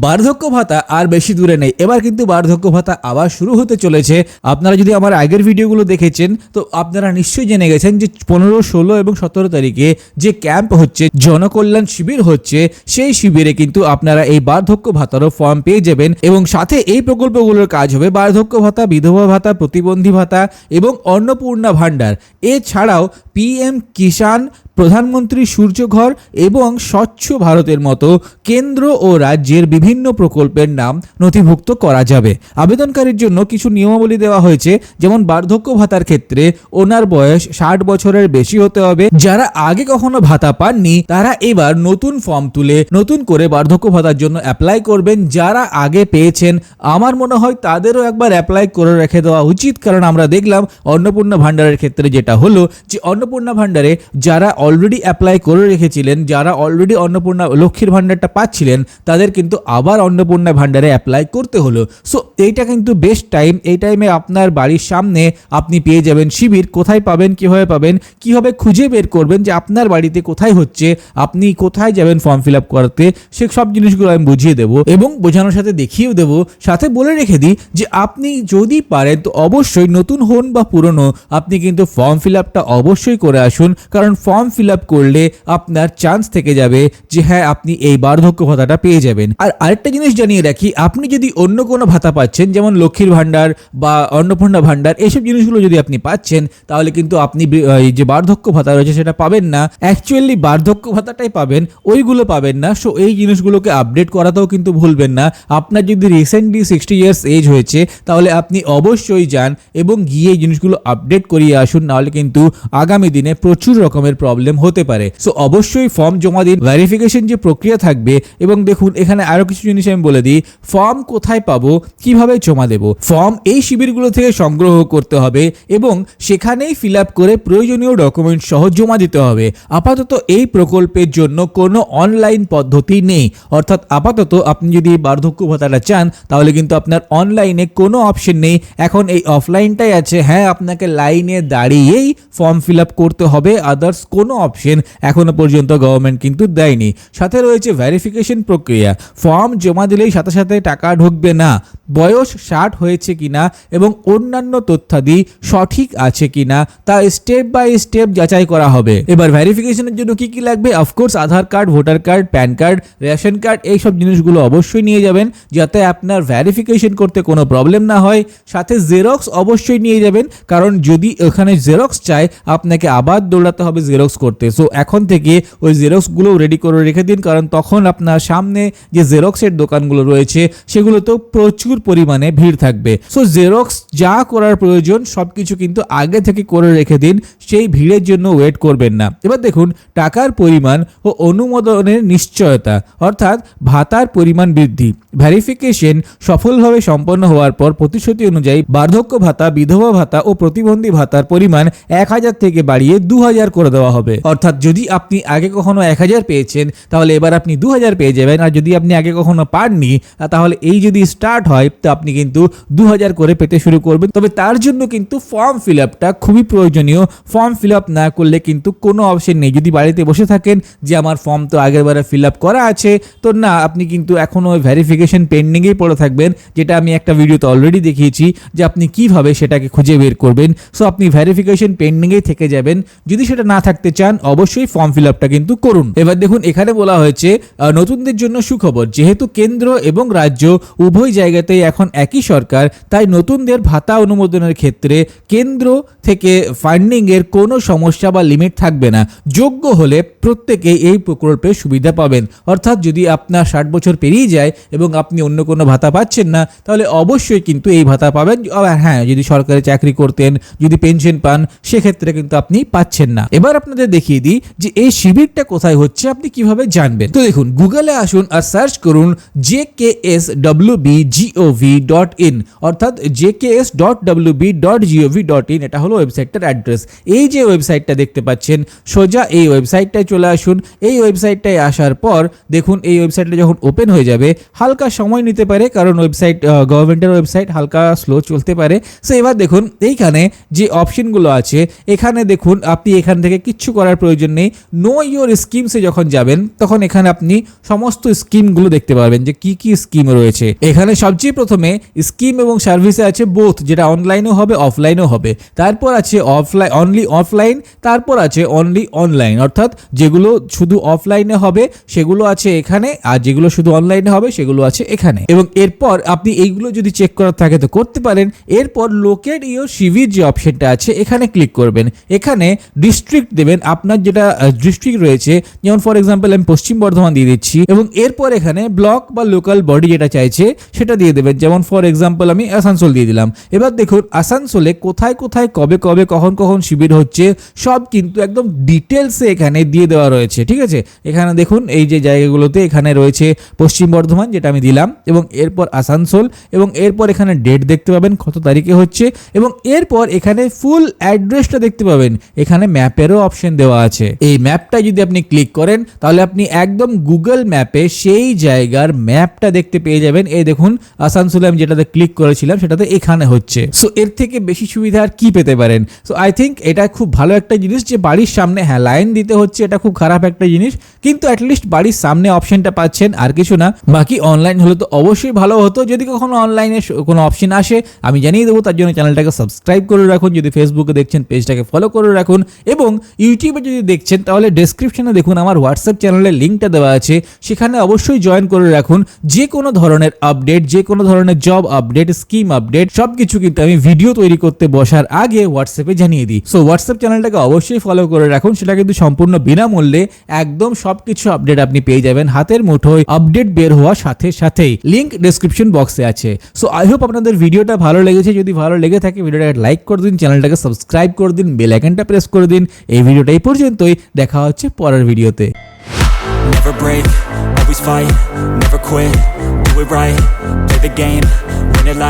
বার্ধক্য ভাতা আর বেশি দূরে নেই, এবার কিন্তু বার্ধক্য ভাতা আবার শুরু হতে চলেছে। আপনারা যদি আমার আগের ভিডিওগুলো দেখেছেন তো আপনারা নিশ্চয়ই জেনে গেছেন যে 15, 16 এবং 17 তারিখে যে ক্যাম্প হচ্ছে, জনকল্যাণ শিবির হচ্ছে, সেই শিবিরে কিন্তু আপনারা এই বার্ধক্য ভাতারও ফর্ম পেয়ে যাবেন এবং সাথে এই প্রকল্পগুলোর কাজ হবে বার্ধক্য ভাতা, বিধবা ভাতা, প্রতিবন্ধী ভাতা এবং অন্নপূর্ণা ভাণ্ডার। এছাড়াও PM কিষাণ, প্রধানমন্ত্রী সূর্যঘর এবং স্বচ্ছ ভারতের মতো কেন্দ্র ও রাজ্যের বিভিন্ন প্রকল্পের নাম নথিভুক্ত করা যাবে। আবেদনকারীর জন্য কিছু নিয়মাবলী দেওয়া হয়েছে, যেমন বার্ধক্য ভাতার ক্ষেত্রে ওনার বয়স 60 বছরের বেশি হতে হবে। যারা আগে কখনো ভাতা পাননি তারা এবার নতুন ফর্ম তুলে নতুন করে বার্ধক্য ভাতার জন্য অ্যাপ্লাই করবেন। যারা আগে পেয়েছেন আমার মনে হয় তাদেরও একবার অ্যাপ্লাই করে রেখে দেওয়া উচিত, কারণ আমরা দেখলাম অন্নপূর্ণা ভাণ্ডারের ক্ষেত্রে যেটা হলো যে অন্নপূর্ণা ভাণ্ডারে যারা অলরেডি অ্যাপ্লাই করে রেখেছিলেন, যারা অলরেডি অন্নপূর্ণা লক্ষ্মীর ভাণ্ডারটা পাচ্ছিলেন, তাদের কিন্তু আবার অন্নপূর্ণা ভাণ্ডারে অ্যাপ্লাই করতে হলো। সো এইটা কিন্তু বেস্ট টাইম। এই টাইমে আপনার বাড়ির সামনে আপনি পেয়ে যাবেন শিবির। কোথায় পাবেন, কিভাবে পাবেন, কিভাবে খুঁজে বের করবেন যে আপনার বাড়িতে কোথায় হচ্ছে, আপনি কোথায় যাবেন ফর্ম ফিল আপ করতে, সে সব জিনিসগুলো আমি বুঝিয়ে দেবো এবং বোঝানোর সাথে দেখিয়েও দেবো। সাথে বলে রেখে দিই যে আপনি যদি পারেন তো অবশ্যই নতুন হন বা পুরনো, আপনি কিন্তু ফর্ম ফিল আপটা অবশ্যই করে আসুন, কারণ ফর্ম ফিল আপ করলে আপনার চান্স থেকে যাবে যে হ্যাঁ আপনি এই বার্ধক্য ভাতাটা পেয়ে যাবেন। আর আরেকটা জিনিস জানিয়ে রাখি, আপনি যদি অন্য কোনো ভাতা পাচ্ছেন যেমন লক্ষ্মীর ভাণ্ডার বা অন্নপূর্ণা ভাণ্ডার, এইসব জিনিসগুলো যদি আপনি পাচ্ছেন তাহলে কিন্তু আপনি এই যে বার্ধক্য ভাতা রয়েছে সেটা পাবেন না। অ্যাকচুয়ালি বার্ধক্য ভাতাটাই পাবেন, ওইগুলো পাবেন না। সো এই জিনিসগুলোকে আপডেট করাতেও কিন্তু ভুলবেন না। আপনার যদি রিসেন্টলি 60 ইয়ার্স এজ হয়েছে তাহলে আপনি অবশ্যই যান এবং গিয়ে এই জিনিসগুলো আপডেট করিয়ে আসুন, নাহলে কিন্তু আগামী দিনে প্রচুর রকমের প্রবলেম হতে পারে। সো অবশ্যই ফর্ম জমা দিন, ভেরিফিকেশন যে প্রক্রিয়া থাকবে। এবং দেখুন এখানে আরো কিছু জিনিস আমি বলে দিই, ফর্ম কোথায় পাবো, কিভাবে জমা দেব। ফর্ম এই শিবিরগুলো থেকে সংগ্রহ করতে হবে এবং সেখানেই ফিল আপ করে প্রয়োজনীয় ডকুমেন্ট সহ জমা দিতে হবে। আপাতত এই প্রকল্পের জন্য কোনো অনলাইন পদ্ধতি নেই, অর্থাৎ আপাতত আপনি যদি বার্ধক্য ভাতাটা চান তাহলে কিন্তু আপনার অনলাইনে কোনো অপশন নেই। এখন এই অফলাইনটাই আছে। হ্যাঁ, আপনাকে লাইনে দাঁড়িয়েই ফর্ম ফিল আপ করতে হবে, আদার্স কোনো অপশন এখনো পর্যন্ত গভর্নমেন্ট কিন্তু দেয়নি। সাথে রয়েছে ভেরিফিকেশন প্রক্রিয়া। ফর্ম জমা দিলেই সাথে সাথে টাকা ঢুকবে না, বয়স 60 হয়েছে কিনা এবং অন্যান্য তথ্যাদি সঠিক আছে কিনা তা স্টেপ বাই স্টেপ যাচাই করা হবে। এবার ভেরিফিকেশনের জন্য কি কি লাগবে, of course Aadhaar card, voter card, PAN card, ration card, এইসব জিনিসগুলো অবশ্যই নিয়ে যাবেন যাতে আপনার ভেরিফিকেশন করতে কোনো প্রবলেম না হয়। সাথে জেরক্স অবশ্যই নিয়ে যাবেন, কারণ যদি ওখানে জেরক্স চায় আপনাকে আবার দৌড়াতে হবে জেরক্স করতে। সো এখন থেকে ওই জেরক্সগুলো রেডি করে রেখে দিন, কারণ তখন আপনার সামনে যে জেরক্সের দোকানগুলো রয়েছে সেগুলোতেও প্রচুর পরিমাণে ভিড় থাকবে। সো জেরক্স যা করার প্রয়োজন সবকিছু কিন্তু আগে থেকে করে রেখে দিন, সেই ভিড়ের জন্য ওয়েট করবেন না। এবার দেখুন টাকার পরিমাণ ও অনুমোদনের নিশ্চয়তা, অর্থাৎ ভাতার পরিমাণ বৃদ্ধি। ভেরিফিকেশন সফলভাবে সম্পন্ন হওয়ার পর প্রতিশ্রুতি অনুযায়ী বার্ধক্য ভাতা, বিধবা ভাতা ও প্রতিবন্ধী ভাতার পরিমাণ 1000 থেকে বাড়িয়ে 2000 করে দেওয়া হবে। অর্থাৎ যদি আপনি আগে কখনো 1000 পেয়েছেন তাহলে এবার আপনি 2000 পেয়ে যাবেন, আর যদি আপনি আগে কখনো পাননি তাহলে এই যদি স্টার্ট হয় তো আপনি কিন্তু 2000 করে পেতে শুরু করবেন। তবে তার জন্য কিন্তু ফর্ম ফিল আপটা খুবই প্রয়োজনীয়। ফর্ম ফিল আপ না করলে কিন্তু কোনো অপশন নেই। যদি বাড়িতে বসে থাকেন যে আমার ফর্ম তো আগের বারে ফিল আপ করা আছে, তো না, আপনি কিন্তু এখনো ওই ভেরিফিকেশন পেন্ডিংয়েই পড়ে থাকবেন, যেটা আমি একটা ভিডিওতে অলরেডি দেখিয়েছি যে আপনি কিভাবে সেটাকে খুঁজে বের করবেন। সো আপনি ভেরিফিকেশন পেন্ডিংয়েই থেকে যাবেন। যদি সেটা না থাকতে চান অবশ্যই ফর্ম ফিল আপটা কিন্তু করুন। এবার দেখুন এখানে বলা হয়েছে নতুনদের জন্য সুখবর, যেহেতু কেন্দ্র এবং রাজ্য উভয় জায়গাতেই এখন একই সরকার, তাই নতুনদের ভাতা অনুমোদনের ক্ষেত্রে কেন্দ্র থেকে ফান্ডিং এর কোনো সমস্যা বা লিমিট থাকবে না। যোগ্য হলে প্রত্যেকেই এই প্রকল্পের সুবিধা পাবেন। অর্থাৎ যদি আপনার 60 বছর পেরিয়ে যায় এবং আপনি অন্য কোনো ভাতা পাচ্ছেন না তাহলে অবশ্যই কিন্তু এই ভাতা পাবেন। হ্যাঁ, যদি সরকারি চাকরি করতেন, যদি পেনশন পান, সেক্ষেত্রে কিন্তু আপনি পাচ্ছেন না। এবার আপনাদের দেখিয়ে দিই যে এই শিবিরটা কোথায় হচ্ছে, আপনি কিভাবে জানবেন। তো দেখুন গুগলে আসুন আর সার্চ করুন JKSWBGO jks.wb.gov.in অর্থাৎ jks.wb.gov.in এটা হলো ওয়েবসাইটটার অ্যাড্রেস। এই যে ওয়েবসাইটটা দেখতে পাচ্ছেন সোজা এই ওয়েবসাইটটায় চলে আসুন। এই ওয়েবসাইটটায় আসার পর দেখুন এই ওয়েবসাইটটা যখন ওপেন হয়ে যাবে হালকা সময় নিতে পারে, কারণ ওয়েবসাইট গভর্নমেন্টের ওয়েবসাইট হালকা স্লো চলতে পারে। সো এবার দেখুন এইখানে যে অপশনগুলো আছে এখানে দেখুন আপনি এখান থেকে কিচ্ছু করার প্রয়োজন নেই। নো ইওর স্কিমসে যখন যাবেন তখন এখানে আপনি সমস্ত স্কিমগুলো দেখতে পারবেন যে কি কি স্কিম রয়েছে। এখানে সবচেয়ে প্রথমে স্কিম এবং সার্ভিসে আছে বোথ, যেটা অনলাইনও হবে অফলাইনও হবে। তারপর আছে অফলাইন অনলি অফলাইন, তারপর আছে অনলি অনলাইন অর্থাৎ যেগুলো শুধু অফলাইনে হবে সেগুলো আছে এখানে, আর যেগুলো শুধু অনলাইনে হবে সেগুলো আছে এখানে। এবং এরপর আপনি এইগুলো যদি চেক করার থাকে তো করতে পারেন। এরপর লোকেট ইওর সিভির যে অপশনটা আছে এখানে ক্লিক করবেন। এখানে ডিস্ট্রিক্ট দেবেন, আপনার যেটা ডিস্ট্রিক্ট রয়েছে, যেমন ফর এক্সাম্পল আমি পশ্চিম বর্ধমান দিয়ে দিচ্ছি। এবং এরপর এখানে ব্লক বা লোকাল বডি যেটা চাইছে সেটা দিয়ে দেবেন, যেমন ফর এক্সাম্পল আমি আসানসোল দিয়ে দিলাম। এবার দেখুন আসানসোলে কোথায় কোথায় কবে কবে কখন কখন শিবির হচ্ছে সব কিন্তু একদম ডিটেলসে এখানে দিয়ে দেওয়া রয়েছে, ঠিক আছে। এখানে দেখুন এই যে জায়গাগুলোতে এখানে রয়েছে পশ্চিম বর্ধমান যেটা আমি দিলাম, এবং এরপর আসানসোল, এবং এরপর এখানে ডেট দেখতে পাবেন কত তারিখে হচ্ছে, এবং এরপর এখানে ফুল অ্যাড্রেসটা দেখতে পাবেন। এখানে ম্যাপেরও অপশন দেওয়া আছে। এই ম্যাপটা যদি আপনি ক্লিক করেন তাহলে আপনি একদম গুগল ম্যাপে সেই জায়গার ম্যাপটা দেখতে পেয়ে যাবেন। এই দেখুন আসানসোলে আমি যেটাতে ক্লিক করেছিলাম সেটাতে এখানে হচ্ছে। সো এর থেকে বেশি সুবিধা আর কি পেতে পারেন। সো আই থিঙ্ক এটা খুব ভালো একটা জিনিস যে বাড়ির সামনে হ্যাঁ লাইন দিতে হচ্ছে, এটা খুব খারাপ একটা জিনিস, কিন্তু অ্যাটলিস্ট বাড়ির সামনে অপশনটা পাচ্ছেন, আর কিছু না। বাকি অনলাইন হলে তো অবশ্যই ভালো হতো। যদি কখনো অনলাইনে কোনো অপশন আসে আমি জানিয়ে দেবো, তার জন্য চ্যানেলটাকে সাবস্ক্রাইব করে রাখুন। যদি ফেসবুকে দেখছেন পেজটাকে ফলো করে রাখুন, এবং ইউটিউবে যদি দেখছেন তাহলে ডেসক্রিপশনে দেখুন আমার হোয়াটসঅ্যাপ চ্যানেলের লিঙ্কটা দেওয়া আছে, সেখানে অবশ্যই জয়েন করে রাখুন। যে কোনো ধরনের আপডেট, যে কোনো ধরনের জব আপডেট, স্কিম আপডেট সবকিছু কিন্তু আমি ভিডিও তৈরি করতে বসার আগে হোয়াটসঅ্যাপে জানিয়ে দিই। সো হোয়াটসঅ্যাপ চ্যানেলটাকে অবশ্যই ফলো করে রাখুন, সেটা কিন্তু সম্পূর্ণ বিনামূল্যে একদম সবকিছু আপডেট আপনি পেয়ে যাবেন হাতের মুঠোয়, আপডেট বের হওয়ার সাথে সাথেই। লিঙ্ক ডেসক্রিপশন বক্সে আছে। সো আই হোপ আপনাদের ভিডিওটা ভালো লেগেছে। যদি ভালো লেগে থাকে ভিডিওটাকে লাইক করে দিন, চ্যানেলটাকে সাবস্ক্রাইব করে দিন, বেল আইকনটা প্রেস করে দিন। এই ভিডিওটা এই পর্যন্তই, দেখা হচ্ছে পরের ভিডিওতে। Never break, always fight, never quit, do it right, play the game, win it like